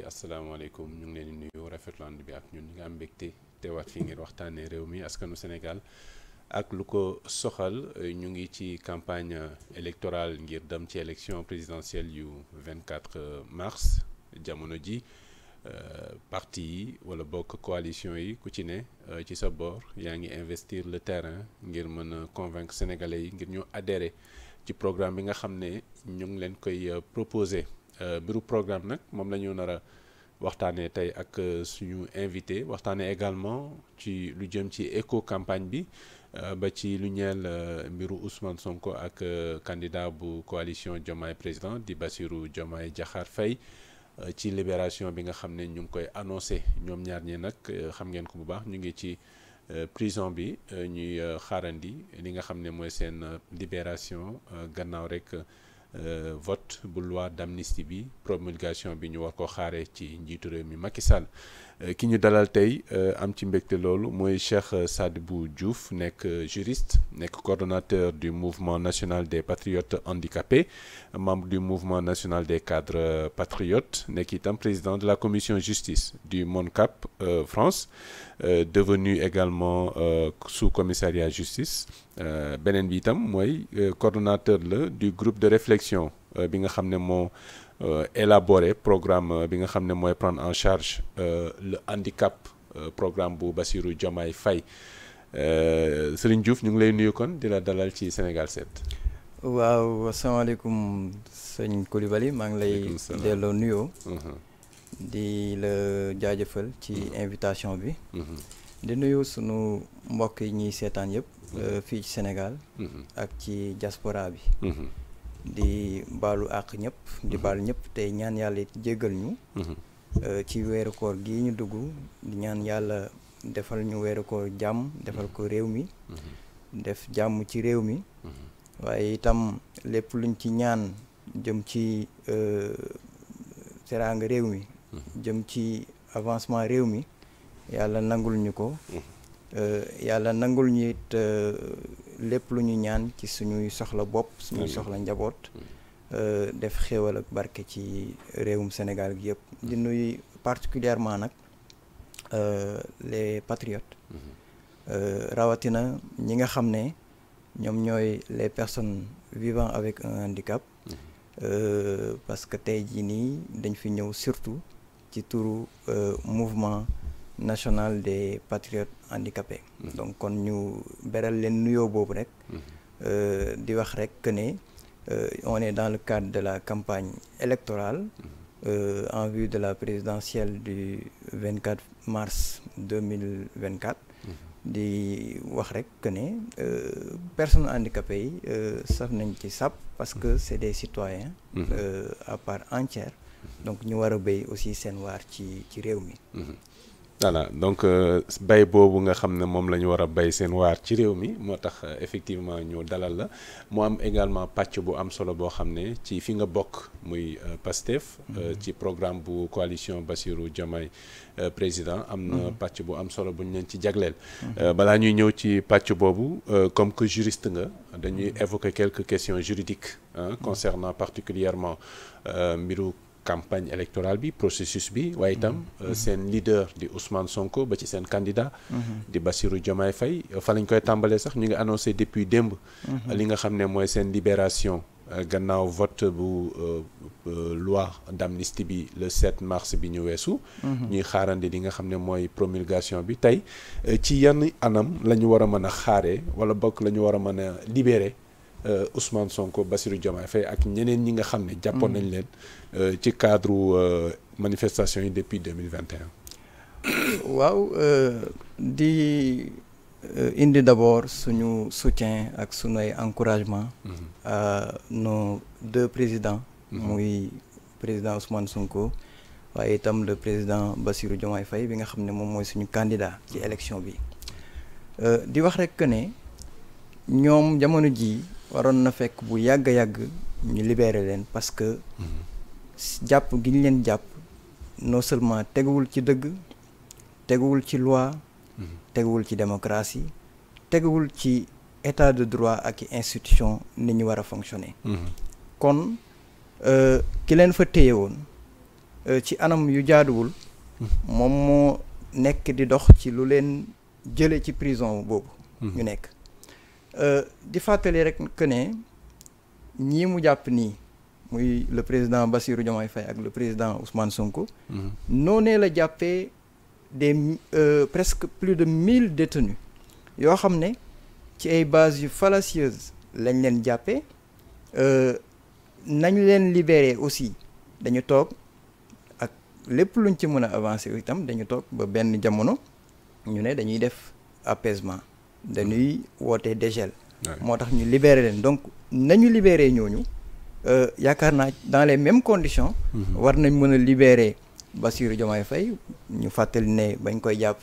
asalaamaaleykum ñu ngi leen di nuyu rafetlu ànd bi ak ñun ñi nga am mbégte teewaat fii ngir waxtaanee réew mi askanu Sénégal ak lu ko soxal ñu ngi ci campagne électorale ngir dem ci élection présidentielle yu 24 mars jamono ji parti yi wala bokk coalition yi ku ci ne ci sa boor yaa ngi investir le terrain ngir mën a convaincre sénégalais yi ngir ñu adhérer ci programme bi nga xam ne ñu ngi leen koy proposer. Biru programme nag moom la ñu nar a waxtaanee tey ak suñu invité waxtaanee également ci lu jëm ci éco campagne bi ba ci lu ñeel mbiru Ousmane Sonko ak candidat bu coalition Diomaye président di Bassirou Diomaye Diakhar Faye ci libération bi nga xam ne ñu ngi koy annoncé ñoom ñaar ñi nag xam ngeen ko bu baax ñu ngi ci prison bi ñuy xaarandi li nga xam ne mooy seen libération gannaaw rek. Vote bu loi d'amnistie bi promulgation bi ñu war ko xaaree ci njiitu réew mi Macky Sall ki ñu dalal tey am ci mbégte loolu mooy Cheikh Sadibou Diouf nekk juriste nekk coordonnateur du mouvement national des patriotes handicapés membre du mouvement national des cadres patriotes nekk itam président de la commission justice du MONCAP France devenu également sous-commissariat justice beneen bi itam mooy coordonnateur la du groupe de réflexion bi nga xam ne moo élaboré programme bi nga xam ne mooy prendre en charge le handicap programme bu Bassirou Diomaye Faye Serigne Diouf ñu ngi lay nuyu kon di la dalal ci Sénégal 7. waaw asalaamaaleykum sëñ Coulibaly maa ngi lay delloo nuyoo. di la jaajëfal ci invitation bi. di nuyu sunu mbokk yi ñuy seetaan yëpp. fii ci Sénégal. ak ci diaspora bi. di baalu àq ñëpp. di baalu ñëpp tey ñaan yàlla jéggal ñu. ci weeru koor gii ñu dugg di ñaan yàlla defal ñu weeru koor jàmm defal ko réew mi. def jàmm ci réew mi. waaye itam lépp luñ ci ñaan jëm ci teraanga réew mi. jëm ci avancement réew mi yàlla nangul ñu ko. yàlla nangul ñu it lépp lu ñu ñaan ci suñuy soxla bopp suñuy soxla njaboot def xéewal ak barke ci réewum Sénégal gi yëpp di nuyu particulièrement nag les patriotes rawatina ñi nga xam ne ñoom ñooy les personnes vivant avec un handicap parce que tey jii nii dañ fi ñëw surtout ci turu mouvement national des patriotes handicapés. Donc kon ñu beral leen nuyoo boobu rek di wax rek que ne on est dans le cadre de la campagne électorale en vue de la présidentielle du 24 mars 2024 di wax rek que ne personnes handicapées yi saf nañ ci sàpp parce que c'est des citoyens à part entière donc ñu war a béy aussi seen waar ci réew mi. Voilà donc bay boobu nga xam ne moom la ñu war a bay seen waar ci réew mi moo tax effectivement ñu dalal la mu am également pàcc bu am solo boo xam ne ci fi nga bokk muy Pastef ci programme bu coalition Bassirou Diomaye président am na pàcc bu am solo bu ñu leen ci jagleel balaa ñuy ñëw ci pàcc boobu comme que juriste nga dañuy évoquer quelques questions juridiques concernant particulièrement mbiru campagne électorale bi processus bi waaye itam seen leader di Ousmane Sonko ba ci seen candidat di Bassirou Diomaye Faye fa lañ koy tàmbalee sax ñu ngi annoncé depuis démb li nga xam ne mooy seen libération gannaaw vote bu loi d'amnistie bi le 7 mars bi ñu weesu ñuy xaarandi li nga xam ne mooy promulgation bi tey ci yan anam la ñu war a mën a xaaree wala bokk la ñu war a mën a libérer Ousmane Sonko Bassirou Diomaye Faye ak ñeneen ñi nga xam ne jàppoon nañ leen ci cadre manifestation yi depuis 2021. waaw di indi d'abord suñu soutien ak suñuy encouragement à nos deux présidents muy président Ousmane Sonko waaye itam le président Bassirou Diomaye Faye bi nga xam ne moom mooy suñu candidat ci élection bi di wax rek que ne ñoom jamono ji waroon na fekk bu yàgg ñu libérer leen parce que jàpp gi ñu leen jàpp non seulement teguwul ci dëgg teguwul ci loi teguwul ci démocratie teguwul ci état de droit ak institution ni ñu war a fonctionner kon ki leen fa téye woon ci anam yu jaaduwul moom moo nekk di dox ci lu leen jële ci prison boobu ñu nekk di fàttali rek que ne ñii mu jàpp nii muy le président Bassirou Diomaye Faye ak le président Ousmane Sonko noonee la jàppee des presque plus de 1000 détenus yoo xam ne ci ay bases yu fallacieuses lañ leen jàppee nañ leen libéré aussi dañu toog ak lépp luñ ci mën a avancer itam dañu toog ba benn jamono ñu ne dañuy def apaisement dañuy woote dégel moo tax ñu libéré leen donc nañu libéré ñooñu yaakaar naa dans les mêmes conditions war nañ mën a libéré Bassirou Diomaye Faye ñu fàttali ne bañ koy jàpp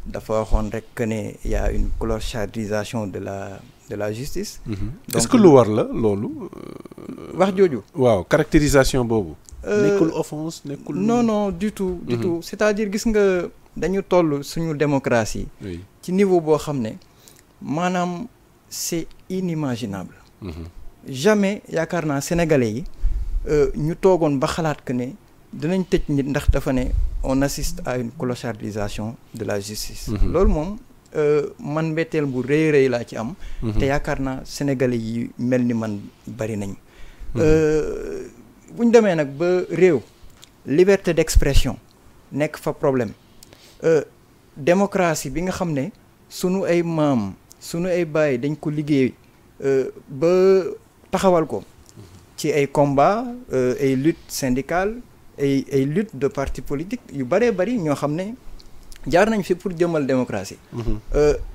dafa waxoon rek que ne y a une clochardisation de la justice. Donc, est-ce que lu war la loolu. wax jooju. waaw caractérisation boobu. nekkul offense nekkul. non du tout. du tout c'est-à-dire gis nga dañu toll suñu démocratie. ci niveau boo xam ne maanaam c'est inimaginable. jamais yaakaar naa sénégalais yi ñu toogoon ba xalaat que ne dinañ tëj nit ndax dafa ne on assiste à une clochardisation de la justice. loolu moom man mbetteel bu rëy rëy laa ci am. te yaakaar naa sénégalais yi mel ni man bari nañ. bu ñu demee nag ba réew liberté d'expression nekk fa problème démocratie bi nga xam ne sunu ay maam sunu ay baay dañ ko liggéey ba taxawal ko ci ay combat ay lutte syndicale ay lutte de parti politique yu bëree bëri ñoo xam ne jaar nañ fi pour jëmal démocratie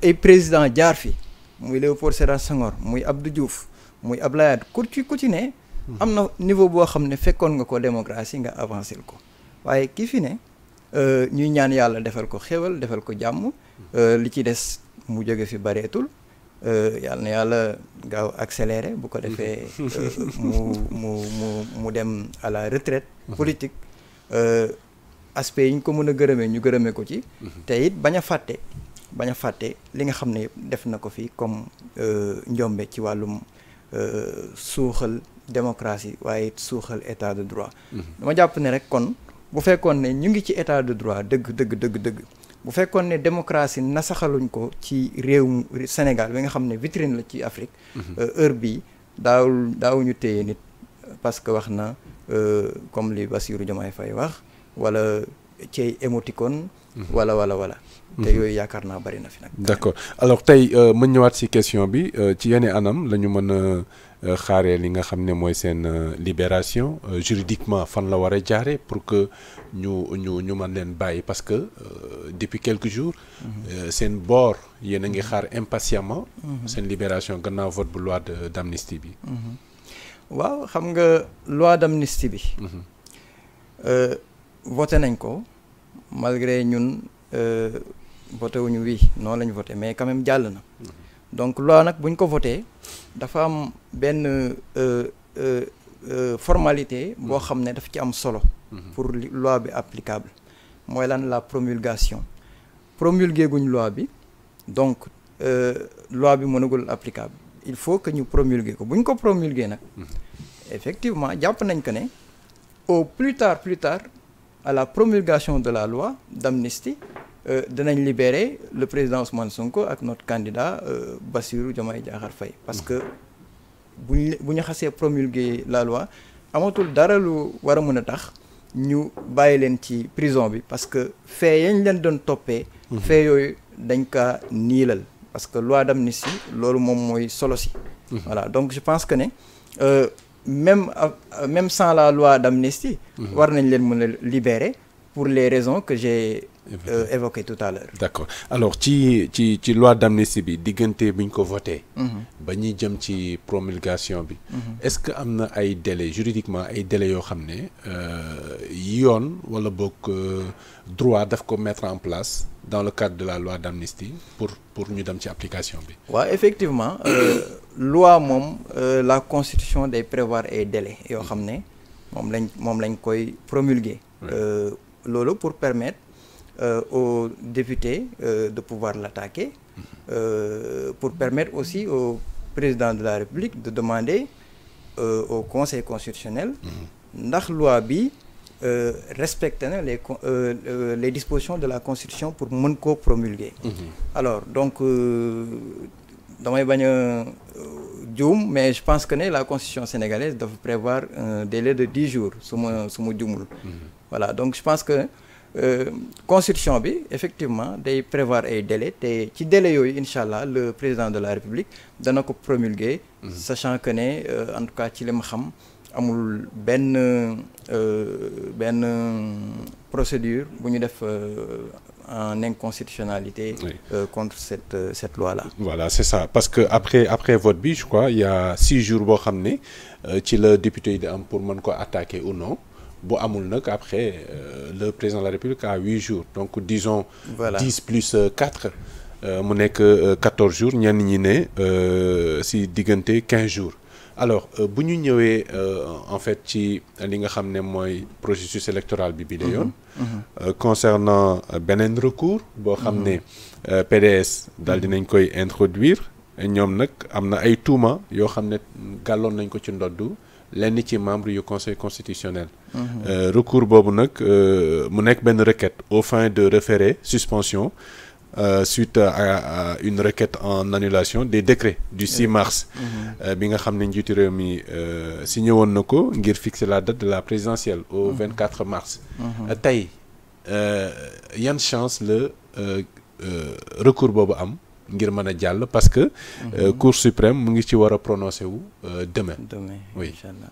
ay président jaar fi muy Léopold Sédar Senghor muy Abdou Diouf muy Abdoulaye Wade ku ci ne am na niveau boo xam ne fekkoon nga ko démocratie nga avancé ko waaye ki fi ne ñuy ñaan yàlla defal ko xéwal defal ko jàmm li ci des mu jóge fi bareetul yàlla na yàlla gaaw accéléré bu ko defee mu dem à la retraite politique aspect yi ñu ko mën a gërëmee ñu gërëmee ko ci te it bañ a fàtte li nga xam ne yëpp def na ko fi comme njombe ci wàllum suuxal démocratie waaye it suuxal état de droit dama jàpp ne rek kon bu fekkoon ne ñu ngi ci état de droit dëgg bu fekkoon ne démocratie nasaxaluñ ko ci réew Sénégal bi nga xam ne vitrine la ci Afrique heure bii daawuñu téye nit parce que wax na comme li Bassirou Diomaye Faye wax wala ci émoticône wala te yooyu yaakaar naa bari na fi nag. d'accord alors tey ma ñëwaat ci question bi ci yenn anam la ñu mën a xaaree li nga xam ne mooy seen libération juridiquement fan la war a jaare pour que ñu mën leen bàyyi parce que depuis quelques jours seen boor yéen a ngi xaar impatiemment seen libération gannaaw vote bu loi d'amnistie bi waaw xam nga loi d'amnistie bi voté nañ ko malgré ñun voté wuñu oui noonu lañu voté mais quand même jàll na donc loi nag buñ ko voté dafa am benn formalité boo xam ne daf ci am solo pour loi bi applicable mooy lan la promulgation promulgué guñ loi bi donc loi bi mënagul applicable il faut que ñu promulguer ko bu ñu ko promulguer nag effectivement jàpp nañ que ne au plus tard à la promulgation de la loi d'amnistie dinañ libérer le président Ousmane Sonko ak notre candidat Bassirou Diomaye Diakhar Faye parce que bu ñu xasee promulguer la loi amatul dara lu war a mën a tax ñu bàyyi leen ci prison bi parce que fait yañ leen doon toppee fait yooyu dañ kaa niilal parce que loi d'amnistie loolu moom mooy solo si voilà donc je pense que ne même sans la loi d'amnistie war nañ leen mën a libérer pour les raisons que j'ai évoquées tout à l'heure d'accord alors ci loi d'amnistie bi diggante bi ñu ko voté ba ñuy jëm ci promulgation bi est-ce que am na ay délais juridiquement ay délais yoo xam ne yoon wala boog droit daf ko mettre en place dans le cadre de la loi d'amnistie pour ñu dem ci application bi waaw effectivement loi moom la constitution day prévoir ay délais yoo xam ne moom lañ koy promulguer loolu pour permettre aux députés de pouvoir l'attaquer pour permettre aussi au président de la République de demander au Conseil constitutionnel ndax loi bi respecté na les dispositions de la constitution pour mën koo promulguer. Alors donc damay bañ a juum mais je pense que ne la constitution sénégalaise dafa prévoir un délai de 10 jours su ma juumul. Voilà donc je pense que constitution bi effectivement day prévoir ay délais te ci délai yooyu incha allah le président de la république dana ko promulguer. Sachant que ne en tout cas ci li ma xam amul benn procédure bu ñu def en inconstitutionnalité. Contre cette loi là. Voilà c'est ça parce que après vote bi je crois il y a 6 jours boo xam ne ci la député yi di am pour mën ko attaquer ou non. bu amul nag après le président de la République a 8 jours donc disons. Voilà 10 plus 4 mu nekk 14 jours ñenn ñi ne si diggante 15 jours. Alors bu ñu ñëwee en fait ci li nga xam ne mooy processus électoral bi la yoon. Concernant beneen recours boo xam ne PDS daal dinañ koy introduire ñoom nag am na ay tuuma yoo xam ne gàlloon nañ ko ci ndoddu lenn ci membre yu conseil constitutionnel. Recours boobu nag mu nekk benn requête aux fins de référé suspension suite à une requête en annulation des décrets du 6 mars. Bi nga xam ne njiitu réew mi signé woon na ko ngir fixer la date de la présidentielle au 24 mars. Tey yan chance la recours boobu am ngir mën a jàll parce que. Cour suprême mu ngi ci war a prononcé wu demain. Oui inchallah.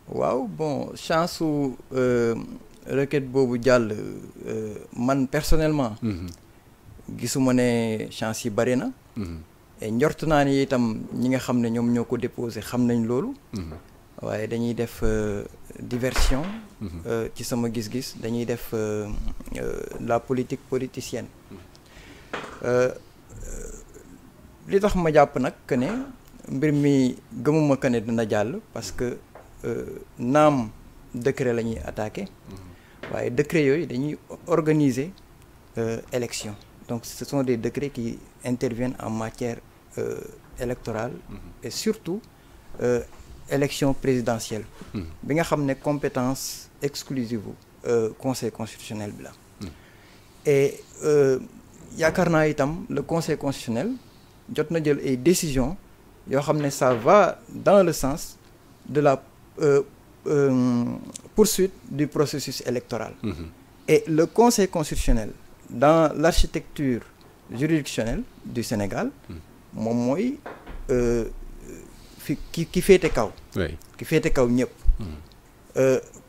Waaw bon chance su requête boobu jàll man personnellement. Gisuma ne chance yi bari na. et njort naa ni itam ñi nga xam ne ñoom ñoo ko déposé xam nañ loolu. waaye dañuy def diversion. ci sama gis-gis dañuy def la politique politicienne. li tax ma jàpp nag que ne mbir mi gëmuma que ne dina jàll parce que naam décret la ñuy attaqué. waaye décret yooyu dañuy organiser élection. Donc ce sont des décrets qui interviennent en matière électorale et surtout élection présidentielle bi nga xam ne compétence exclusive conseil constitutionnel bi la et yaakaar naa itam le conseil constitutionnel jot na jël ay décisions yoo xam ne ça va dans le sens de la poursuite du processus électoral et le conseil constitutionnel dans l'architecture juridictionnelle du Sénégal moom mooy ki féete kaw. ki féete kaw ñëpp.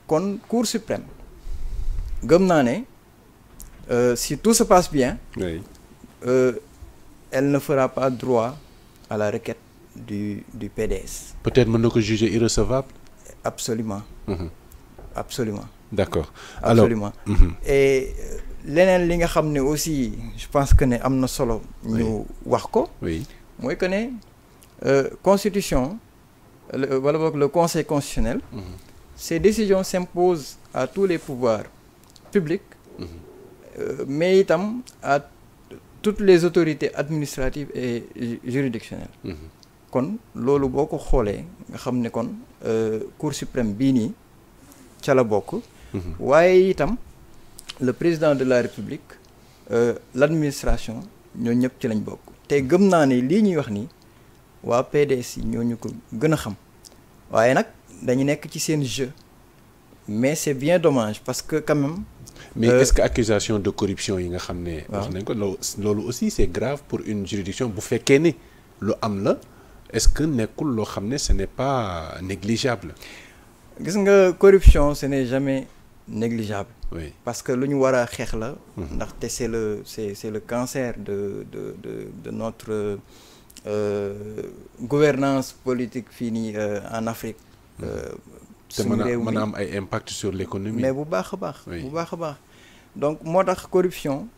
kon Cour suprême gëm naa ne si tout se passe bien. Elle ne fera pas droit à la requête du PDS. Peut-être mën na ko juger irrecevable. Absolument. Absolument. D'accord. Absolument. Et leneen li nga xam ne aussi je pense que ne am na solo. ñu wax ko. mooy que ne constitution wala boog le conseil constitutionnel. ces décisions s'imposent à tous les pouvoirs publics. Mais itam à toutes les autorités administratives et juridictionnelles. kon loolu boo ko xoolee nga xam ne kon Cour suprême bii nii ca la bokk. waaye itam. Le président de la République l'administration ñoo ñëpp ci lañ bokk te gëm naa ne lii ñuy wax ni waa PDS yi ñoo ñu ko gën a xam waaye nag dañu nekk ci seen jeu mais c'est bien dommage parce que quand même. Mais est-ce que accusation de corruption yi nga xam ne. wax nañ ko loolu aussi c'est grave pour une juridiction bu fekkee ne lu am la est-ce que nekkul loo xam ne ce n'est pas négligeable. gis nga corruption ce n'est jamais négligeable. Oui. Parce que lu ñu war a xeex la. ndaxte c'est le cancer de notre gouvernance politique fii nii en Afrique. te mën a am ay impact sur l'économie. mais bu baax a baax. bu baax a baax donc moo tax corruption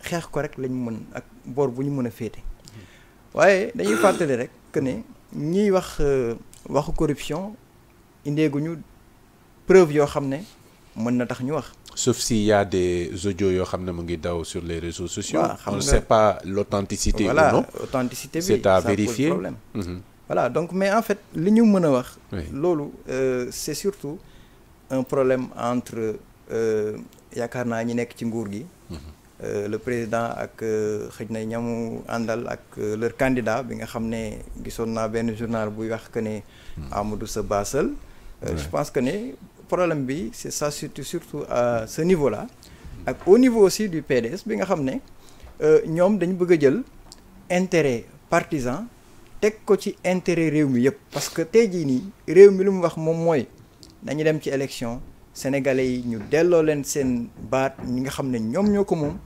xeex ko rek lañ mën ak boor bu ñu mën a féete. waaye dañuy fàttali rek que ne ñiy wax waxu corruption indeeguñu preuve yoo xam ne. mën na tax ñu wax. Sauf s'il y a des audios yoo xam ne mu ngi daw sur les réseaux sociaux. On ne sait pas l'authenticité ou non. Authenticité bi c'est à vérifier. Ça pose problème. Voilà donc mais en fait li ñu mën a wax. loolu c'est surtout un problème entre yaakaar naa ñi nekk ci nguur gi. Le président ak xëj na ñamu àndal ak leur candidat bi nga xam ne gisoon naa benn journal buy wax que ne Amadou Sa Bassel. Je pense que ne problème bi c'est ça surtout à ce niveau-là. ak au niveau aussi du PDS bi nga xam ne ñoom dañu bëgg a jël intérêt partisan teg ko ci intérêt réew mi yëpp. parce que tey jii nii réew mi lu mu wax moom mooy nañu dem ci élection sénégalais yi ñu delloo leen seen baat ñi nga xam ne ñoom ñoo ko moom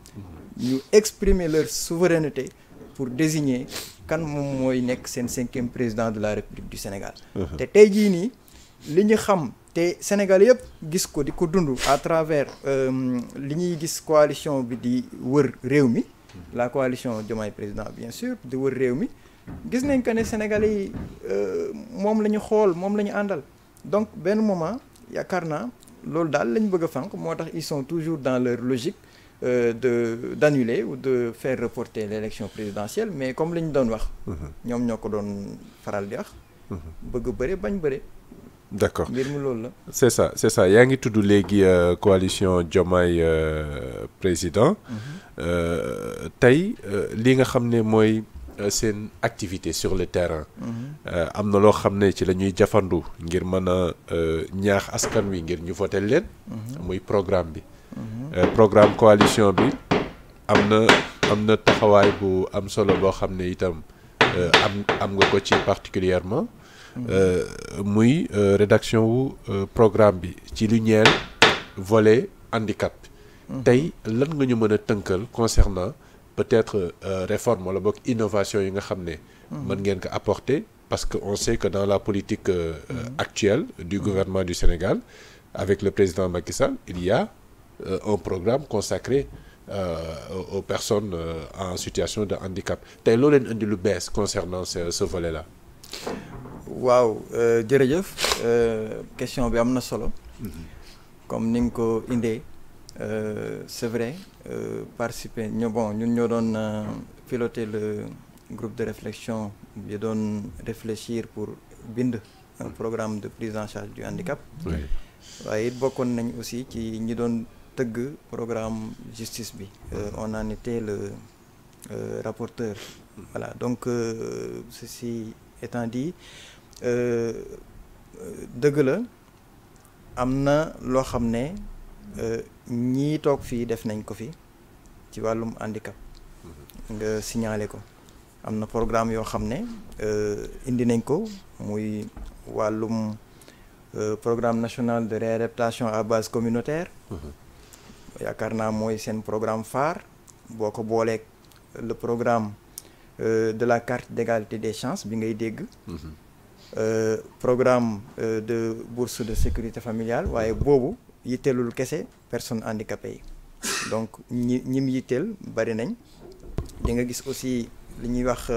ñu exprimer leur souveraineté pour désigner kan moom mooy nekk seen 5e président de la République du Sénégal. te tey jii nii li ñu xam te Sénégal yëpp gis ko di ko dund à travers li ñuy gis coalition bi di wër réew mi la coalition Diomaye président bien sûr di wër réew mi gis nañ que ne Sénégalais yi moom la ñu xool moom la ñu àndal donc benn moment yaakaar naa loolu daal la ñu bëgg a fànq moo tax ils sont toujours dans leur logique d'annuler ou de faire reporter l'élection présidentielle mais comme li ñu doon wax ñoom ñoo ko doon faral di wax bëgg bëre bañ bëre. D'accord mbir mi loolu la. c'est ça yaa ngi tudd léegi coalition Diomaye président tey li nga xam ne mooy seen activité sur le terrain am na loo xam ne ci la ñuy jafandu ngir mën a ñaax askan wi ngir ñu voter leen muy programme bi programme coalition bi am na taxawaay bu am solo boo xam ne itam am nga ko ci particulièrement muy rédaction wu programme bi ci lu ñeel volet handicap tey lan nga ñu mën a tënkal concernant peut-être réforme wala boog innovation yi nga xam ne mën ngeen ko apporter parce que on sait que dans la politique actuelle du gouvernement du Sénégal avec le président Macky Sall il y a un programme consacré aux personnes en situation de handicap tey loo leen indi lu bees concernant ce volet-là. waaw jërëjëf question bi am na solo comme ni nga ko indee c'est vrai participer ñun ñoo doon piloter le groupe de réflexion bi doon réfléchir pour bind un programme de prise en charge du handicap waaye it bokkoon nañ aussi ci ñi doon tëgg programme justice bi on en était le rapporteur voilà donc ceci étant dit dëgg la am na loo xam ne ñii toog fii def nañ ko fi ci wàllum handicap nga signalé ko am na programme yoo xam ne indi nañ ko muy wàllum programme national de réadaptation à base communautaire yaakaar naa mooy seen programme phare boo ko booleeg le programme de la carte d'égalité des chances bi ngay dégg programme de bourse de sécurité familiale waaye boobu yitteelul kese personnes handicapées yi donc ñim yitteel bari nañ di nga gis aussi li ñuy wax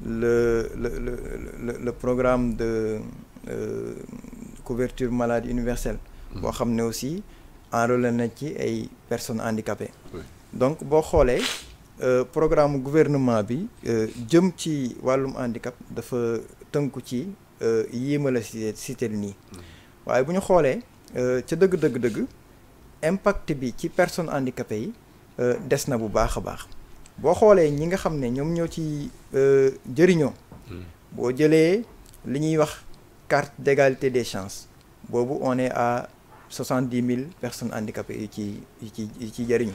le programme de couverture maladie universelle boo xam ne aussi enrôlé na ci ay personnes handicapées donc boo xoolee programme gouvernement bi jëm ci wàllum handicap dafa tënku ci yii ma la cité nii waaye bu ñu xoolee ca dëgg impact bi ci personnes handicapées yi des na bu baax a baax boo xoolee ñi nga xam ne ñoom ñoo ci jëriñoo boo jëlee li ñuy wax carte d'égalité des chances boobu on est à 70 000 personnes handicapées yi ci jëriñu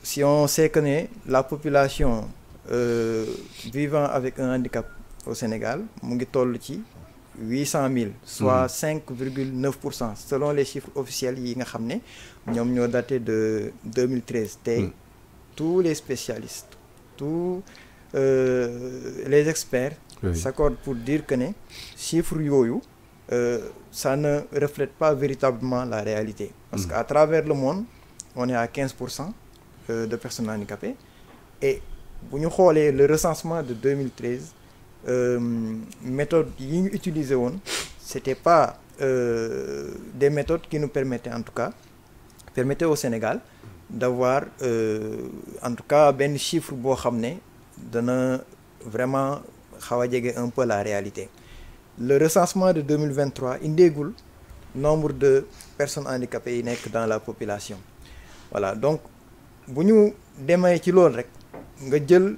si on sait que ne la population vivant avec un handicap au Sénégal mu ngi toll ci 800 000 soit 5,9% selon les chiffres officiels yi nga xam ne ñoom ñoo daté de 2013 te tous les spécialistes tous les experts s'accordent pour dire que ne chiffres yooyu ça ne reflète pas véritablement la réalité parce qu'à travers le monde on est à 15% de personnes handicapées et bu ñu xoolee le recensement de 2013 méthodes yi ñu utilisé woon c'était pas des méthodes qui nous permettaient en tout cas permettaient au Sénégal d'avoir en tout cas benn chiffre boo xam ne dana vraiment xaw a jege un peu la réalité le recensement de 2023 indeegul nombre de personnes handicapées yi nekk dans la population voilà donc bu ñu demee ci loolu rek nga jël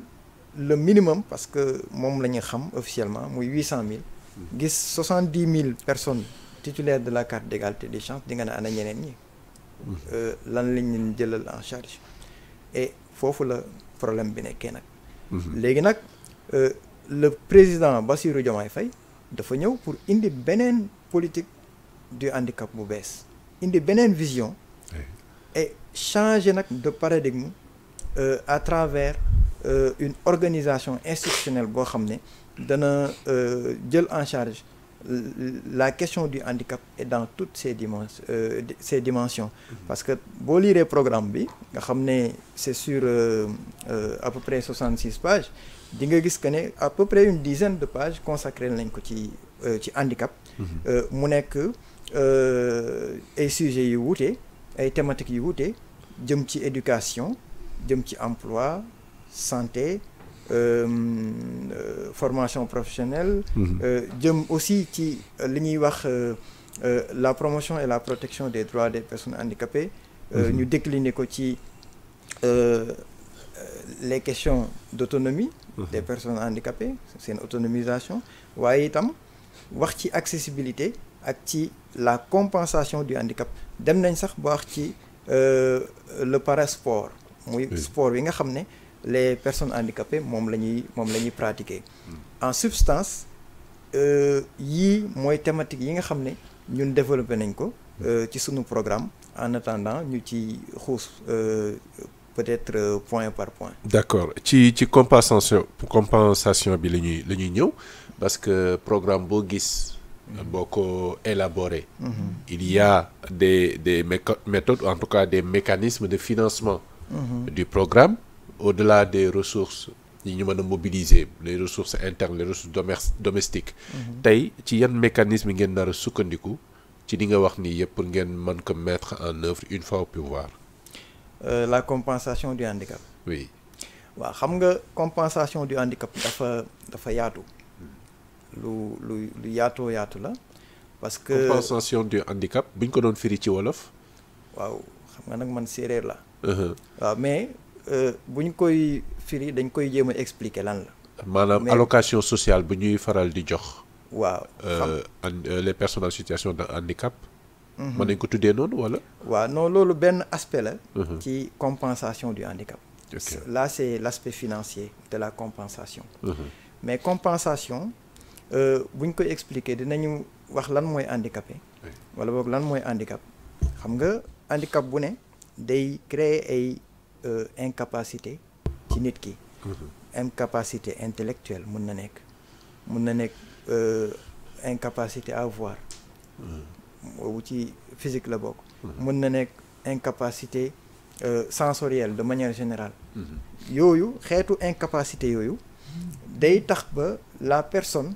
le minimum parce que moom la ñu xam officiellement muy 800 000 gis 70 000 personnes titulaires de la carte d'égalité des chances di nga ne ana ñeneen ñi lan lañ leen jëlal en charge et foofu la problème bi nekkee nag léegi nag le président Bassirou Diomaye Faye dafa ñëw pour indi beneen politique du handicap bu bees indi beneen vision et changer nag de paradigme à travers une organisation institutionnelle boo xam ne dana jël en charge la question du handicap et dans toutes ses dimensions parce que boo liiree programme bi nga xam ne c'est sur à peu près 66 pages di nga gis que ne à peu près une dizaine de pages consacrées nañ ko ci handicap mu nekk ay sujets yu wuute ay thématiques yu wuute jëm ci éducation jëm ci emploi santé formation professionnelle jëm aussi ci li ñuy wax la promotion et la protection des droits des personnes handicapées ñu décliner ko ci les questions d'autonomie des personnes handicapées seen autonomisation waaye itam wax ci accessibilité ak ci la compensation du handicap dem nañ sax ba wax ci le parasport muy sport yi nga xam ne les personnes handicapées moom la ñuy pratiquer en substance yii mooy thématique yi nga xam ne ñun développé nañ ko ci sunu programme en attendant ñu ci xuus peut-être point par point. D'accord ci compensation bi la ñuy ñëw parce que programme boo gis boo ko élaboré il y a des méthodes en tout cas des mécanismes de financement du programme au-delà des ressources yi ñu mën a mobiliser les ressources internes les ressources domestiques tey ci yan mécanisme ngeen nar a sukkandiku ci li nga wax nii yëpp pour ngeen mën ko mettre en œuvre une fois au pouvoir. La compensation du handicap. Oui. waaw xam nga compensation du handicap dafa yaatu lu yaatoo yaatu la parce que compensation du handicap bu ñu ko doon firi ci wolof. waaw xam nga nag man séeréer la. waaw mais bu ñu koy firi dañ koy jéem a expliquer lan la. maanaam allocation sociale bu ñuy faral di jox. waaw les personnes en situation de handicap. mën nañ ko tuddee noonu wala. waaw non loolu benn aspect la. ci compensation du handicap. Okay. Là c'est l'aspect financier de la compensation. Mais compensation bu ñu koy expliquer dinañu wax lan mooy handicapé. wala boog lan mooy handicap. xam nga handicap bu ne day créer ay incapacité ci nit ki. incapacité intellectuelle mun na nekk incapacité à voir. boobu ci physique la bokk. mën na nekk incapacité sensorielle de manière générale. yooyu xeetu incapacité yooyu day tax ba la personne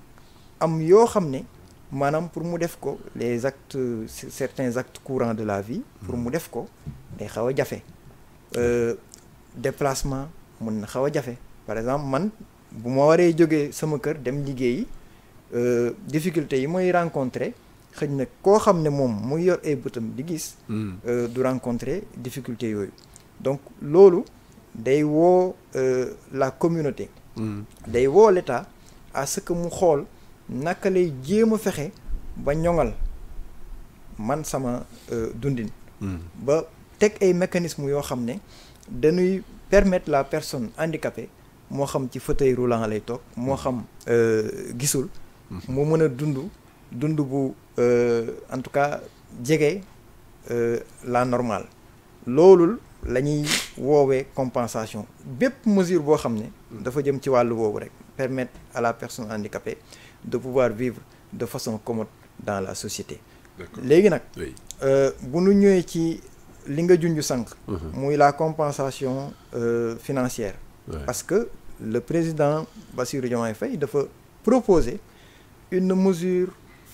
am yoo xam ne maanaam pour mu def ko les actes certains actes courants de la vie pour mu def ko day xaw a jafe déplacement mën na xaw a jafe par exemple man bu ma waree jógee sama kër dem liggéeyi difficulté yi mooy rencontrer xëy na koo xam ne moom muy yor ay bëtam di gis du rencontrer difficulté yooyu donc loolu day woo la communauté day woo l'État à ce que mu xool naka lay jéem a fexe ba ñoŋal man sama dundin ba teg ay mécanismes yoo xam ne dañuy permettre la personne handicapée moo xam ci fauteuil roulant lay toog moo xam gisul mu mën a dund bu en tout cas jege la normale loolu la ñuy woowee compensation bépp mesure boo xam ne dafa jëm ci wàllu boobu rek permettre à la personne handicapée de pouvoir vivre de façon commode dans la société. léegi nag bu nu ñëwee ci li nga junj sànq muy la compensation financière parce que le président Bassirou Diomaye Faye dafa proposer une mesure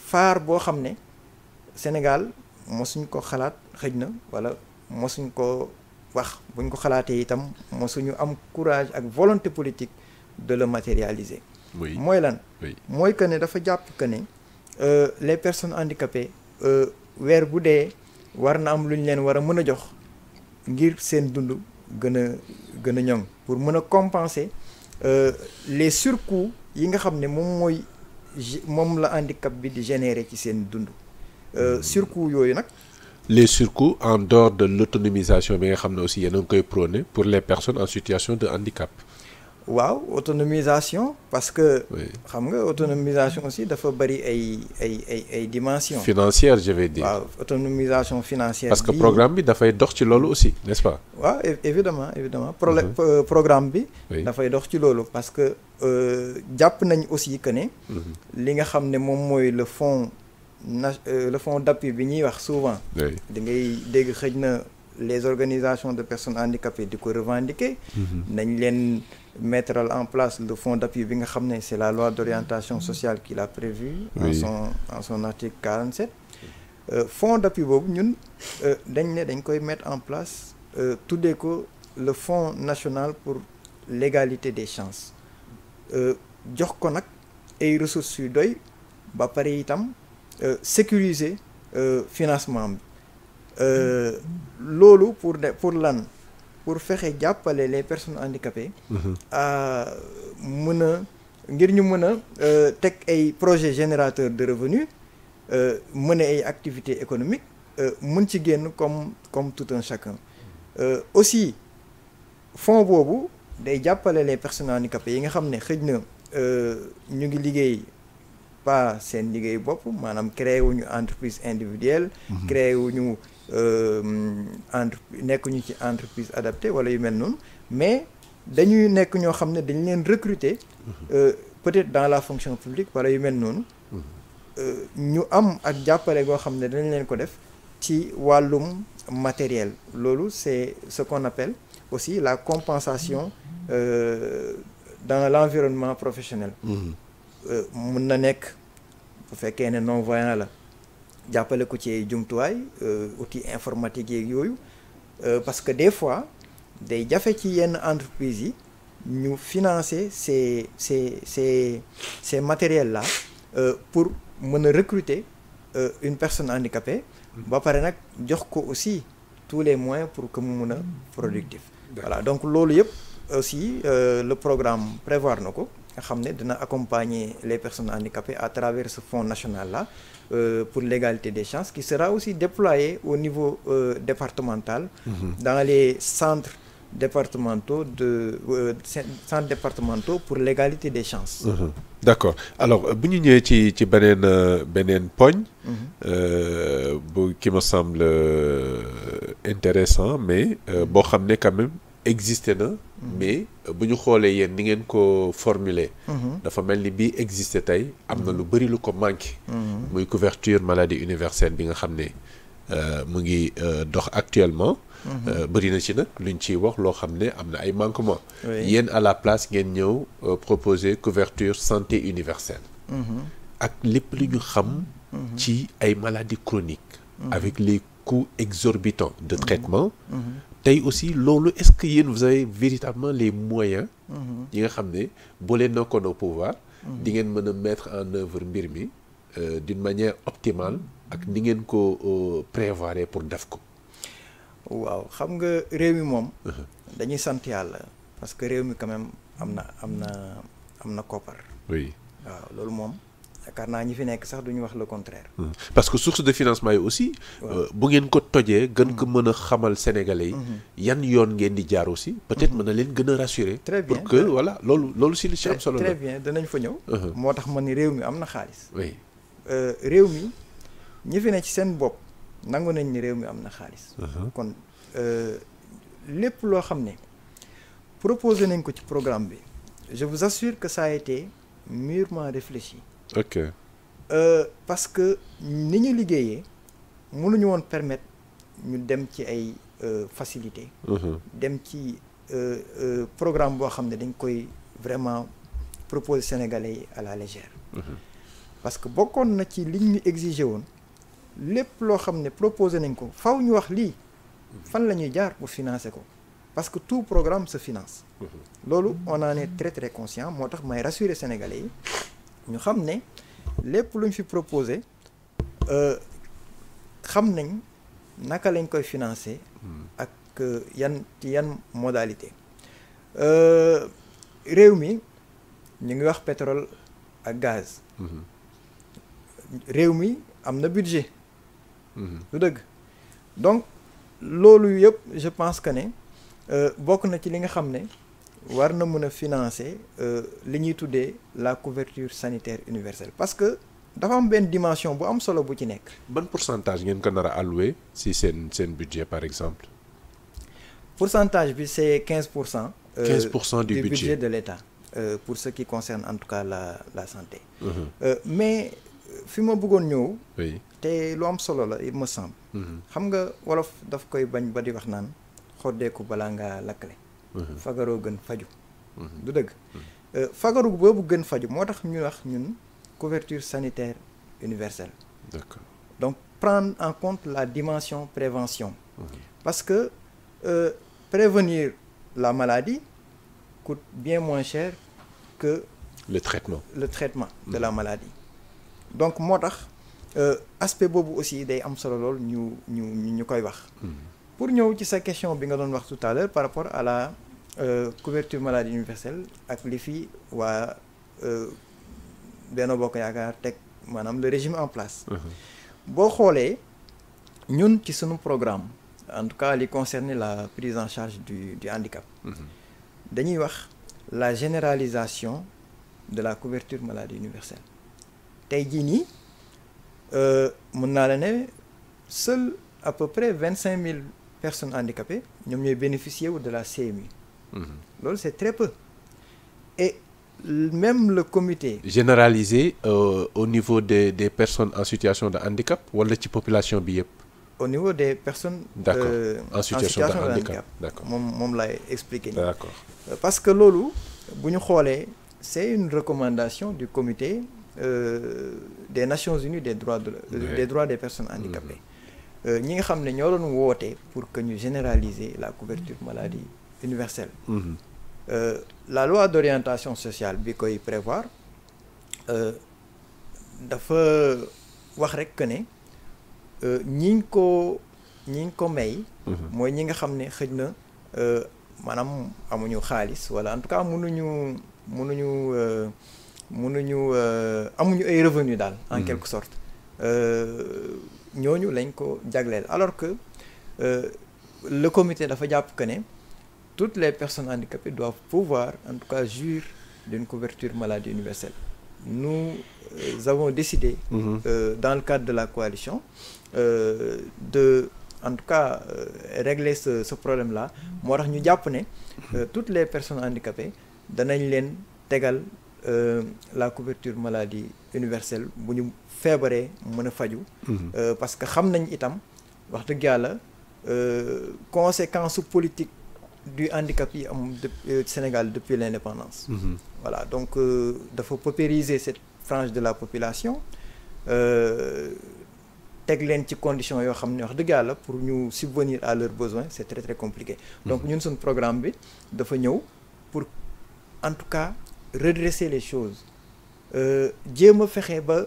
phare boo xam ne Sénégal mosuñ ko xalaat xëj na wala mosuñ ko wax buñ ko xalaatee itam mosuñu am courage ak volonté politique de le matérialiser. mooy lan mooy que ne dafa jàpp que ne les personnes handicapées weer bu dee war na am lu ñu leen war a mën a jox ngir seen dund gën a ñoŋ pour mën a compenser les surcoûts yi nga xam ne moom la handicap bi di générer ci seen dund surcoûts yooyu nag. Les surcoûts en dehors de l'autonomisation bi nga xam ne aussi yéen a ngi koy prôné pour les personnes en situation de handicap. waaw autonomisation parce que. xam nga autonomisation aussi dafa bari ay dimensions. financière je vais dire. waaw autonomisation financière. parce que programme bi dafay dox ci loolu aussi n'est-ce pas. waaw évidemment programme bi. dafay dox ci loolu parce que jàpp nañ aussi que ne. li nga xam ne moom mooy le fonds d'appui bi ñuy wax souvent. da ngay dégg xëj na les organisations de personnes handicapées di ko revendiquer. nañ leen mettre en place le fonds d'appui bi nga xam ne c'est la loi d'orientation sociale qui l'a prévu. en son article 47. fonds d'appui boobu ñun dañ koy mettre en place tuddee ko le fonds national pour l'égalité des chances jox ko nag ay ressources yu doy ba pare itam sécuriser financement bi loolu pour lan pour fexe jàppale les personnes handicapées ngir ñu mën a teg ay projets générateurs de revenus mener ay activités économiques mën ci génn comme tout un chacun aussi fonds boobu day jàppale les personnes handicapées yi nga xam ne xëj na ñu ngi liggéey pas seen liggéey bopp maanaam créé wuñu entreprise individuelle créé wuñu nekkuñu ci entreprise adaptée wala yu mel noonu mais dañuy nekk ñoo xam ne dañ leen recruter peut-être dans la fonction publique wala yu mel noonu ñu am ak jàppale goo xam ne dañ leen ko def ci wàllum matériel loolu c'est ce qu'on appelle aussi la compensation dans l'environnement professionnel mun na nekk bu fekkee ne non-voyant la jàppale ko ci jumtuwaay outils informatiques yeeg yooyu parce que des fois day jafe ci yenn entreprises yi ñu financer ces matériels là pour mën a recruter une personne handicapée ba pare nag jox ko aussi tous les moyens pour que mu mën a productif voilà donc loolu yëpp aussi le programme prévoir na ko nga xam ne dina accompagner les personnes handicapées à travers ce fonds national là pour l'égalité des chances qui sera aussi déployé au niveau départemental dans les centres départementaux pour l'égalité des chances. D'accord alors bu ñu ñëwee ci beneen poñ. Qui me semble intéressant mais boo xam ne quand même existé na. mais bu ñu xoolee yéen ni ngeen ko formuler. dafa mel ni bii existé tey am na lu bari lu ko manqué. muy couverture maladie universelle bi nga xam ne mu ngi dox actuellement. bëri na ci nag luñ ciy wax loo xam ne am na ay manquements. yéen à la place ngeen ñëw proposer couverture santé universelle. ak lépp lu ñu xam. ci ay maladies chroniques. avec les coûts exorbitants de traitement. tey aussi loolu est-ce que yéen vous avez véritablement les moyens. yi nga xam ne boo leen nekkoon au pouvoir. di ngeen mën a mettre en œuvre mbir mi d'une manière optimale ak ni ngeen ko prévoir pour def ko. waaw xam nga réew mi moom. dañuy sant yàlla parce que réew mi quand même am na koppar. oui waaw loolu moom yaakaar naa ñi fi nekk sax duñu wax le contraire. parce que source de financement yi aussi. bu ngeen ko tojee gën ko mën a xamal sénégalais yi. yan yoon ngeen di jaar aussi. peut-être mën na leen gën a rassurer. très bien pour que voilà loolu si li ci am solo la. très bien danañ fa ñëw. moo tax ma ni réew mi am na xaalis. oui réew mi ñi fi ne ci seen bopp. nangu nañ ni réew mi am na xaalis. kon lépp loo xam ne proposé nañ ko ci programme bi je vous assure que ça a été mûrement réfléchi. ok parce que ni ñu liggéeyee mënuñu woon permettre ñu dem ci ay facilités. dem ci programme boo xam ne dañ koy vraiment proposer Sénégalais yi à la légère. parce que bokkoon na ci liñ ñu exiger woon. lépp loo xam ne proposé nañ ko faw ñu wax lii fan la ñuy jaar pour financer ko parce que tout programme se finance. loolu on en est très très conscient moo tax may rassurer sénégalais yi ñu xam ne lépp lu ñu fi proposé xam nañ naka lañ koy financer ak ci yan modalité réew mi ñu ngi wax pétrole ak gaz réew mi am na budget du dëgg donc loolu yëpp je pense que ne bokk na ci li nga xam ne war na mën a financer li ñuy tuddee la couverture sanitaire universelle parce que dafa am benn dimension bu am solo bu ci nekk. ban pourcentage ngeen ko nar a alloué si seen budget par exemple. pourcentage bi c'est 15%. 15% du budget de l'État pour ce qui concerne en tout cas la santé. Mais fi ma bëggoon ñëw. oui te lu am solo la il me semble. xam nga wolof daf koy bañ ba di wax naan xoddeeku balaa ngaa lakkale. fagaroo gën faju du dëgg. fagaru boobu gën faju moo tax ñu wax ñun couverture sanitaire universelle. D'accord. Donc prendre en compte la dimension prévention. Parce que prévenir la maladie coûte bien moins cher que le traitement de la maladie. Donc moo tax aspect boobu aussi day am solo lool ñu koy wax. Pour ñëw ci sa question bi nga doon wax tout à l'heure par rapport à la couverture maladie universelle ak li fi waa Benno Bokk Yaakaar teg maanaam le régime en place. boo xoolee ñun ci sunu programme en tout cas li concerne la prise en charge du handicap. dañuy wax la généralisation de la couverture maladie universelle. tey jii nii mën naa la ne seul à peu près 25 000 personnes handicapées ñoom ñooy bénéficier wu de la CMU. loolu c'est très peu. Et même le comité. Généralisé au niveau des personnes en situation de handicap wala ci population bi yëpp. Au niveau des personnes. D'accord. En situation de handicap. D'accord. moom laay expliquer nii. D'accord. Parce que loolu bu ñu xoolee c'est une recommandation du comité des Nations Unies des droits des personnes handicapées. ñi nga xam ne ñoo doon woote pour que ñu généraliser la couverture maladie universelle. La loi d'orientation sociale bi koy prévoir dafa wax rek que ne ñi ko may. mooy ñi nga xam ne xëj na maanaam amuñu xaalis wala en tout cas mënuñu amuñu ay revenus daal. en quelque sorte ñooñu lañ ko jagleel alors que le comité dafa jàpp que ne. Toutes les personnes handicapées doivent pouvoir, en tout cas, jouir d'une couverture maladie universelle. Nous avons décidé, dans le cadre de la coalition, de, en tout cas, régler ce problème-là. Moi, nous avons toutes les personnes handicapées, danañ leen tegal la couverture maladie universelle bu ñu feebaree mën a faju parce que xam nañ itam wax dëgg yàlla conséquences politique du handicap yi am Sénégal depuis l'indépendance. Voilà donc dafa paupériser cette frange de la population teg leen ci conditions yoo xam ne wax dëgg yàlla pour ñu subvenir à leurs besoins c'est très très compliqué. Donc ñun suñu programme bi dafa ñëw pour en tout cas redresser les choses jéem a fexe ba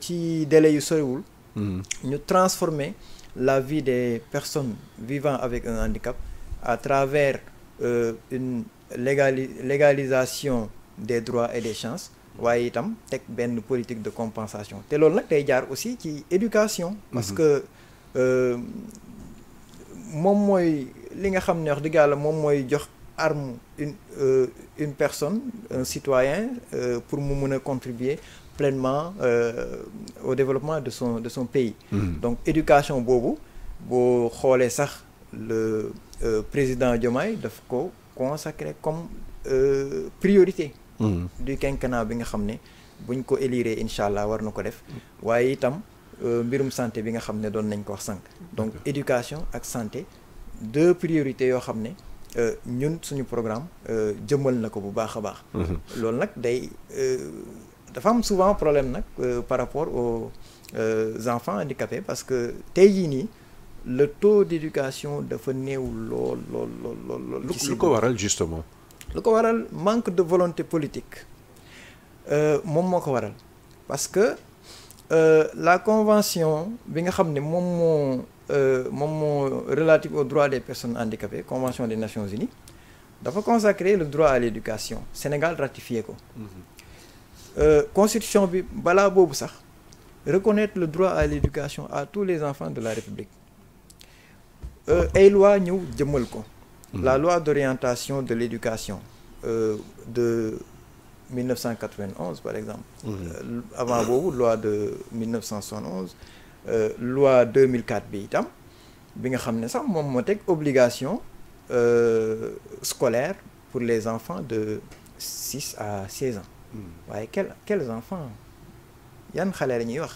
ci délai yu soriwul. ñu transformer la vie des personnes vivant avec un handicap. À travers une légalisation des droits et des chances waaye itam teg benn politique de compensation te loolu nag day jaar aussi ci éducation parce que moom mooy li nga xam ne wax dëgg yàlla moom mooy jox arme une personne un citoyen pour mu mën a contribuer pleinement au développement de son pays. Donc éducation boobu boo xoolee sax le président Diomaye daf ko consacré comme priorité du quinquennat bi nga xam ne buñ ko élire incha allah war na ko def waaye itam mbirum santé bi nga xam ne doon nañ ko wax sànq donc éducation ak santé deux priorités yoo xam ne ñun suñu programme jëmmal na ko bu baax a baax loolu nag day dafa am souvent problème nag par rapport aux enfants handicapés parce que tey jii nii le taux d'éducation dafa néew lool. lu ko waral justement. lu ko waral manque de volonté politique moom moo ko waral parce que la convention bi nga xam ne moom moo relative aux droits des personnes handicapées, convention des Nations Unies, dafa consacrer le droit à l'éducation. Sénégal ratifié ko. Constitution bi balaa boobu sax reconnaître le droit à l'éducation à tous les enfants de la République. Ay loi ñëw jëmmal ko. La loi d'orientation de l'éducation de 1991 par exemple. Avant boobu loi de 1971 loi 2004 bi itam bi nga xam ne sax moom moo teg obligation scolaire pour les enfants de 6 à 16 ans. waaye quels enfants yan xale la ñuy wax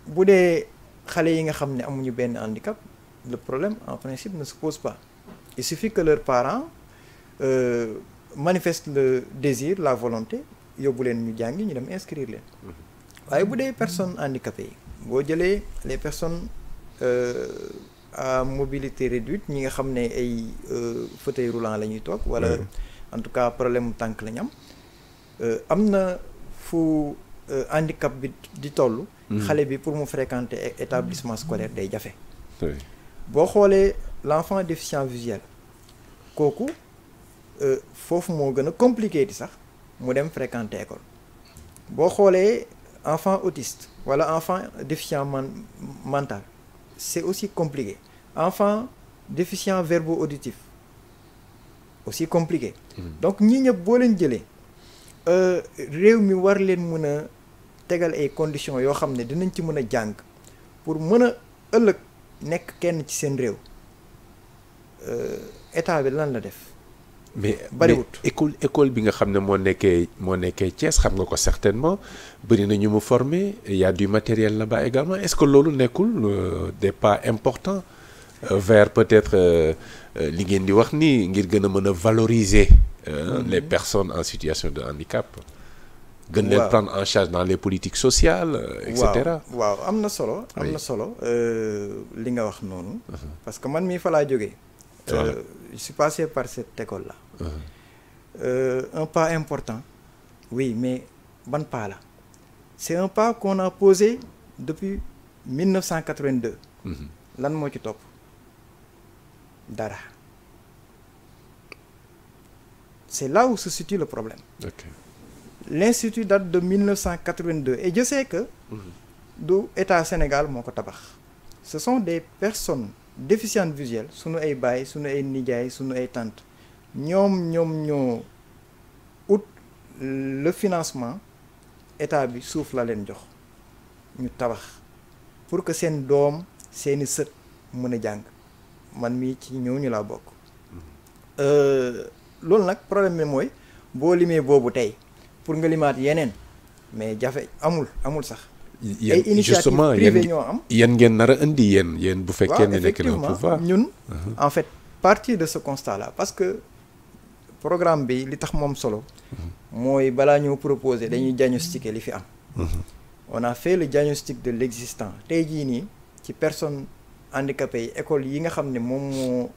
bu dee xale yi nga xam ne amuñu benn handicap, le problème en principe ne se pose pas. Il suffit que leurs parents manifestent le désir, la volonté, yóbbu leen ñu jàngi ñu dem inscrire leen. waaye bu dee personnes handicapées yi boo jëlee les personnes à mobilité réduite, ñi nga xam ne ay fauteuil roulant la ñuy toog wala en tout cas problème mu tànk la ñu am na fu handicap bi di toll. xale bi pour mu fréquenter établissement scolaire day jafe. boo xoolee l'enfant déficient visuel kooku foofu moo gën a compliqué di sax mu dem fréquenter école. boo xoolee enfant autiste wala enfant déficient mental, c'est aussi compliqué. Enfant déficient verbo-auditif, aussi compliqué. Donc ñi ñëpp boo leen jëlee réew mi war leen mën a tegal ay conditions yoo xam ne dinañ ci mën a jàng pour mën a ëllëg nekk kenn ci seen réew. État bi lan la def. mais école bi nga xam ne moo nekkee Thiès xam nga ko certainement bëri na ñu mu former, il y a du matériel là-bas également. Est-ce que loolu nekkul des pas importants vers peut-être li ngeen di wax nii ngir gën a mën a valoriser les personnes en situation de handicap, gën leen prendre en charge dans les politiques sociales, et cetera. waaw am na solo li nga wax noonu. Parce que man mii fa laa jógee. Je suis passé par cette école-là. Un pas important, oui, mais ban pas là? C'est un pas qu'on a posé depuis 1982. Lan moo ci topp? Dara. C'est là où se situe le problème. L'institut date de 1982 et je sais que du État Sénégal moo ko tabax. Ce sont des personnes déficientes visuelles, sunu ay baay, sunu ay nijaay, sunu ay tante, ñoom ñoo ut le financement. État bi suuf la leen jox ñu tabax pour que seen doom seeni sët mën a jàng. Man mii ci ñooñu laa bokk. Loolu nag problème bi mooy boo limee boobu tey pour nga limaat yeneen mais jafe amul sax. ay initiative privée ñoo am. yéen ngeen nar a indi yéen bu fekkee ne nekk na pouvoir. ñun en fait partir de ce constat là parce que programme bi li tax moom solo. mooy balaa ñoo proposer dañuy diagnostiquer li fi am. On a fait le diagnostic de l'existant. Tey jii nii ci personnes handicapées yi école yi nga xam ne moom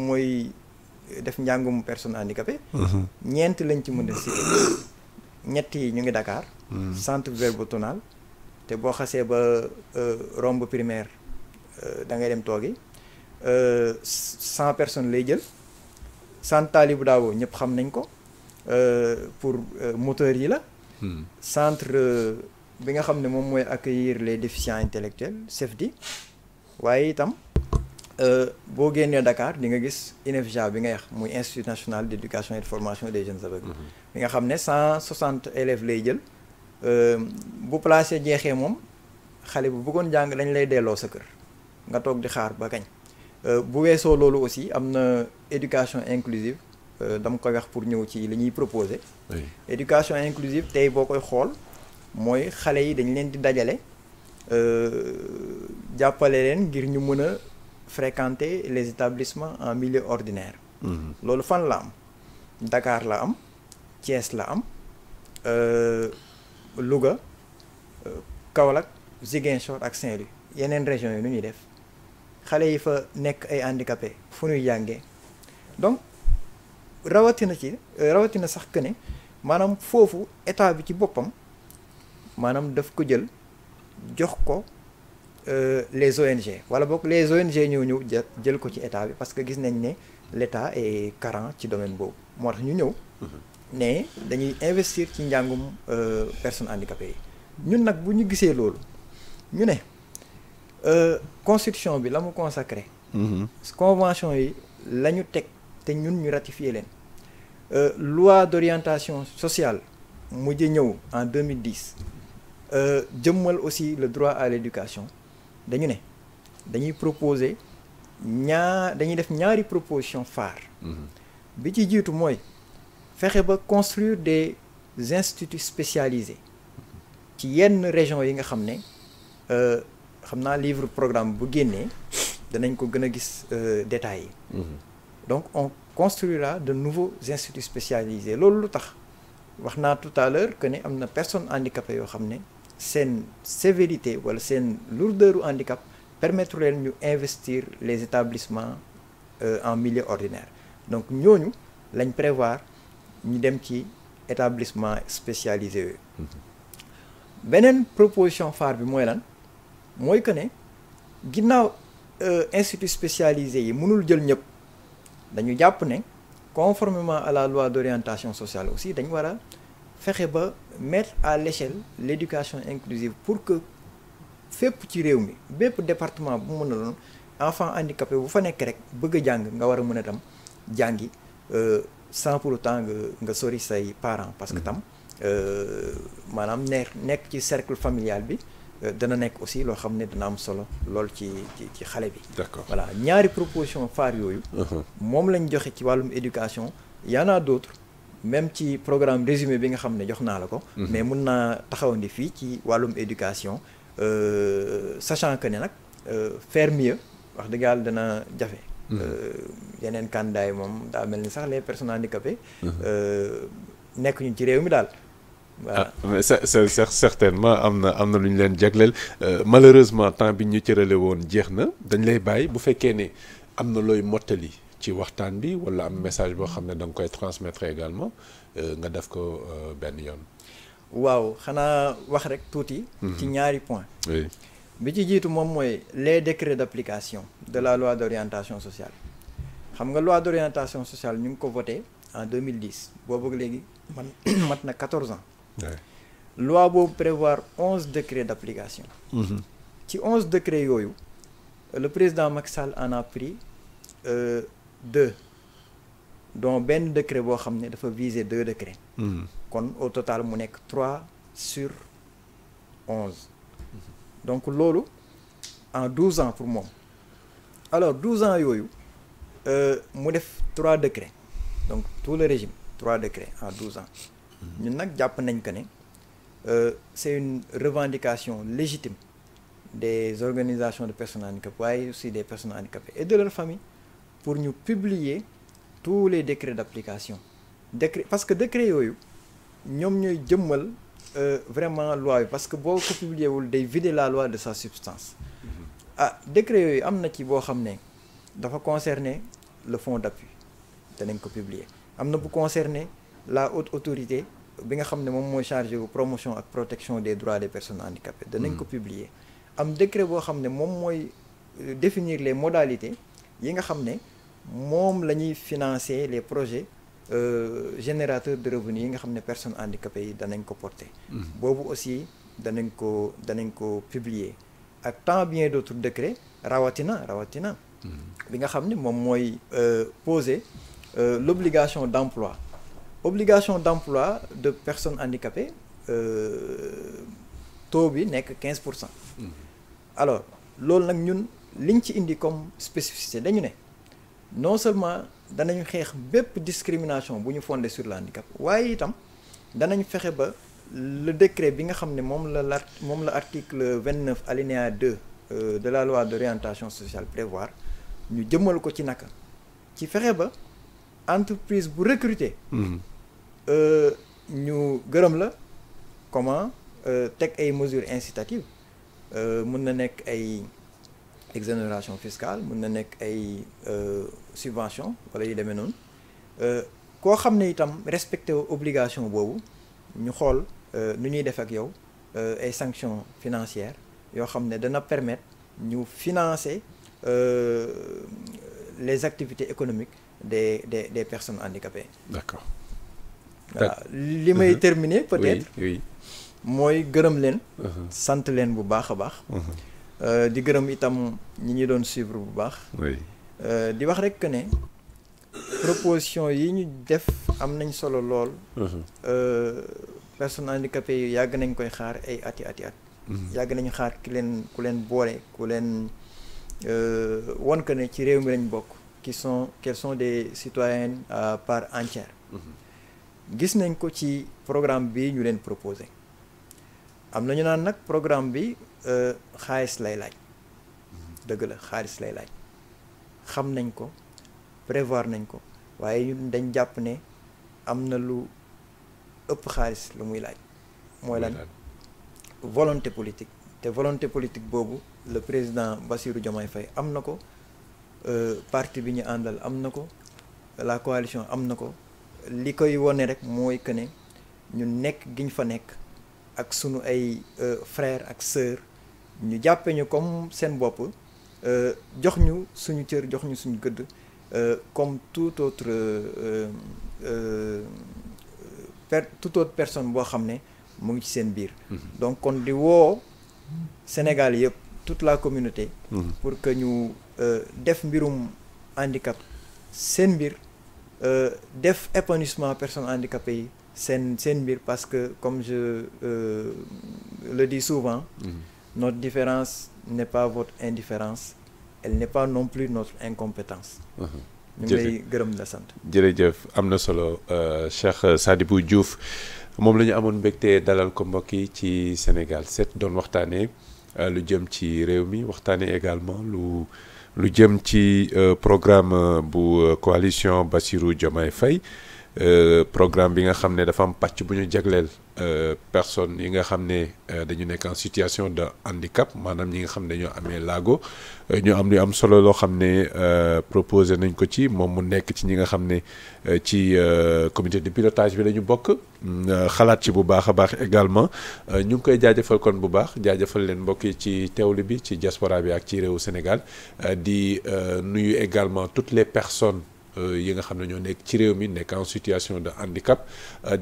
mooy def njàngum personnes handicapées. ñeent lañ ci mën a citer. ñett yi ñu ngi Dakar. Centre verbotonal te boo xasee ba romb primaire da ngay dem toogi 100 personnes lay jël. Centre Talibou Dabo ñëpp xam nañ ko pour moteurs yi la. Centre bi nga xam ne moom mooy accueillir les déficients intellectuels CEFDI. waaye itam boo génnee Dakar di nga gis INEFJA bi nga wax muy Institut national d'éducation et de formation des jeunes aveugles. bi nga xam ne 160 élèves lay jël. bu placé jeexee moom xale bu bëggoon jàng dañ lay delloo sa kër nga toog di xaar ba kañ. bu weesoo loolu aussi am na éducation inclusive dama koy wax pour ñëw ci li ñuy proposer. éducation inclusive tey boo koy xool mooy xale yi dañ leen di dajale jàppale leen ngir ñu mën a fréquenter les établissements en milieu ordinaire. loolu fan la am Dakar la am Thiès la am Louga Kaolack Ziguinchor ak Saint-Louis yeneen régions yi nu ñuy def xale yi fa nekk ay handicapés fu ñuy jàngee donc rawatina sax que ne maanaam foofu état bi ci boppam maanaam daf ko jël jox ko les ONG wala boog les ONG ñoo ñëw jël ko ci état bi parce que gis nañ ne l'état est carent ci domaine boobu moo tax ñu ñëw ne dañuy investir ci njàngum personnes handicapées yi ñun nag bu ñu gisee loolu ñu ne constitution bi la mu consacré convention yi la ñu teg te ñun ñu ratifié leen loi d'orientation sociale mujj ñëw en 2010 jëmmal aussi le droit à l'éducation dañu ne dañuy proposer dañuy def ñaari proposition phare bi ci jiitu mooy fexe ba construire des instituts spécialisés ci yenn région yi nga xam ne xam naa livre programme bu génnee danañ ko gën a gis détails yi donc on construira de nouveaux instituts spécialisés loolu lu tax wax naa tout à l'heure que ne am na personnes handicapées yoo xam ne seen sévérité wala seen lourdeur u handicap permettre leen ñu investir les établissements en milieu ordinaire donc ñooñu lañ prévoir ñu dem ci établissement spécialisé yooyu beneen proposition phare bi mooy lan mooy que ne ginnaaw institut spécialisé yi mënul jël ñëpp dañu jàpp ne conformément à la loi d'orientation sociale aussi dañu war a fexe ba mettre à l'échelle l'éducation inclusive pour que fépp ci réew mi bépp département bu mën a doon enfant handicapé bu fa nekk rek bëgg a jàng nga war a mën a tam jàngi sans pour autant nga sori say parents parce que tam maanaam nekk ci cercle familial bi dana nekk aussi loo xam ne dana am solo lool ci xale bi. D'accord. Voilà ñaari proposition phare yooyu. moom lañ joxe ci wàllum éducation y en a d'autres même ci programme résumé bi nga xam ne jox naa la ko. mais mun naa taxawandi fii ci wàllum éducation sachant que ne nag faire mieux wax dëgg yàlla dana jafe. yeneen candidat yi moom daa mel ni sax les personnes handicapées. nekk ñu ci réew mi daal. Voilà. Ah mais c'est certainement am na lu ñu leen jagleel malheureusement temps bi ñu cërale woon jeex na dañ lay bàyyi bu fekkee ne am na looy mottali ci waxtaan bi wala am message boo xam ne da nga koy transmettre également nga def ko benn yoon. waaw xanaa wax rek tuuti. ci ñaari point oui. bi ci jiitu moom mooy les décrets d'application de la loi d'orientation sociale xam nga loi d'orientation sociale ñu ngi ko voté en 2010 boobu léegi mat na 14 ans. Ouais. Loi boobu prévoir 11 décrets d'application. ci 11 décrets yooyu le président Macky Sall en a pris 2 dont benn décret boo xam ne dafa viser 2 décrets. kon au total mu nekk 3 sur 11. donc loolu en 12 ans pour moom alors 12 ans yooyu mu def 3 décrets donc tout le régime 3 décrets en 12 ans. ñun nag jàpp nañ que ne c'est une revendication légitime des organisations de personnes handicapées waaye aussi des personnes handicapées et de leur famille pour ñu publier tous les décrets d'application parce que décrets yooyu ñoom ñooy jëmmal vraiment loi bi parce que boo ko publier wul day vider la loi de sa substance décrets yooyu am na ci boo xam ne dafa concerner le fonds d'appui danañ ko publier am na bu concerner la haute autorité bi nga xam ne moom mooy chargé wu promotion ak protection des droits des personnes handicapées danañ ko publier am décret boo xam ne moom mooy définir les modalités yi nga xam ne moom la ñuy financer les projets générateurs de revenus yi nga xam ne personnes handicapées yi danañ ko porter boobu aussi danañ ko publier ak tant bien d'autres décrets rawatina bi nga xam ne moom mooy poser l'obligation d'emploi de personnes handicapées taux bi nekk 15%. alors loolu nag ñun liñ ci indi comme spécificité dañu ne non seulement danañ xeex bépp discrimination bu ñu fondé sur le handicap waaye itam danañ fexe ba le décret bi nga xam ne moom la article 29 alinéa 2 de la loi d'orientation sociale prévoir ñu jëmmal ko ci naka ci fexe ba entreprise bu recruter. ñu gërëm la comment teg ay mesures incitatives mën na nekk ay exonération fiscale mën na nekk ay subvention wala yu demee noonu koo xam ne itam respecté obligation boobu ñu xool nu ñuy def ak yow ay sanctions financières yoo xam ne dana permettre ñu financer les activités économiques des personnes handicapées. D'accord. Voilà li may terminer peut-être. oui mooy gërëm leen. sant leen bu baax a baax. di gërëm itam ñi ñu doon suivre bu baax. di wax rek que ne proposition yi ñu def am nañ solo lool. personnes handicapées yi yàgg nañ koy xaar ay ati at. yàgg nañu xaar ku leen boole ku leen won que ne ci réew mi lañ bokk. qu'elles sont des citoyennes à part entière. gis nañ ko ci programme bi ñu leen proposé. am na ñu naan nag programme bi xaalis lay laaj. dëgg la xaalis lay laaj. xam nañ ko prévoir nañ ko waaye ñun dañ jàpp ne am na lu ëpp xaalis lu muy laaj. mooy lan volonté politique. te volonté politique boobu le président Bassirou Diomaye Faye am na ko parti bi ñu àndal am na ko la coalition am na ko li koy wone rek mooy que ne ñu nekk giñ fa nekk ak sunu ay frères ak sœurs ñu jàppe ñu comme seen bopp jox ñu suñu cër jox ñu suñu gëdd comme toute autre personne boo xam ne mu ngi ci seen biir. donc kon di woo Sénégal yëpp toute la communauté. pour que ñu def mbirum handicap seen mbir def épanouissement personnes handicapées yi seen mbir parce que comme je le dis souvent. Notre différence n'est pas votre indifférence, elle n'est pas non plus notre incompétence. ñu ngi lay gërëm la sant. jërëjëf am na solo Cheikh Sadibou Diouf moom la ñu amoon mbégte dalal ko mbokk yi ci Sénégal 7 doon waxtaanee lu jëm ci réew mi waxtaanee également lu jëm ci programme bu coalition Bassirou Diomaye Faye programme bi nga xam ne dafa am pàcc bu ñu jagleel personnes yi nga xam ne dañu nekk en situation de handicap maanaam ñi nga xam ne dañoo amee laago ñu am lu am solo loo xam ne proposé nañ ko ci moom mu nekk ci ñi nga xam ne ci comité de pilotage bi la ñu bokk xalaat ci bu baax a baax également ñu ngi koy jaajëfal kon bu baax jaajëfal leen mbokk yi ci teewlu bi ci diaspora bi ak ci réewu Sénégal di nuyu également toutes les personnes yi nga xam ne ñoo nekk ci réew mi nekk en situation de handicap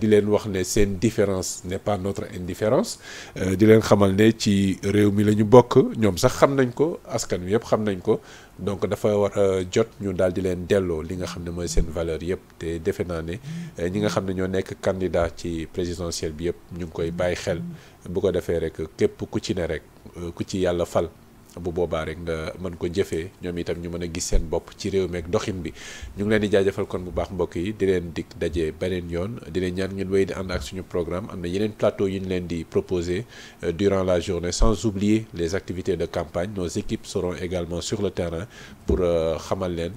di leen wax ne seen différence n'est pas notre indifférence di leen xamal ne ci réew mi la ñu bokk ñoom sax xam nañ ko askan wi yëpp xam nañ ko donc dafa war a jot ñu daal di leen delloo li nga xam ne mooy seen valeur yëpp te defe naa ne ñi nga xam ne ñoo nekk candidat ci présidentielle bi yëpp ñu ngi koy bàyyi xel bu ko defee rek képp ku ci ne rek ku ci yàlla fal bu boobaa rek nga mën ko jëfee ñoom itam ñu mën a gis seen bopp ci réew mi ak doxin bi ñu ngi leen di jaajëfal kon bu baax mbokk yi di leen dig daje beneen yoon di leen ñaan ngeen wéy di ànd ak suñu programme am na yeneen plateau yu ñu leen di proposer durant la journée sans oublier les activités de campagne nos équipes seront également sur le terrain pour xamal leen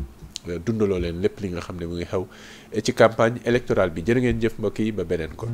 dundaloo leen lépp li nga xam ne mu ngi xew ci campagne électorale bi jërë ngeen jëf mbokk yi ba beneen kon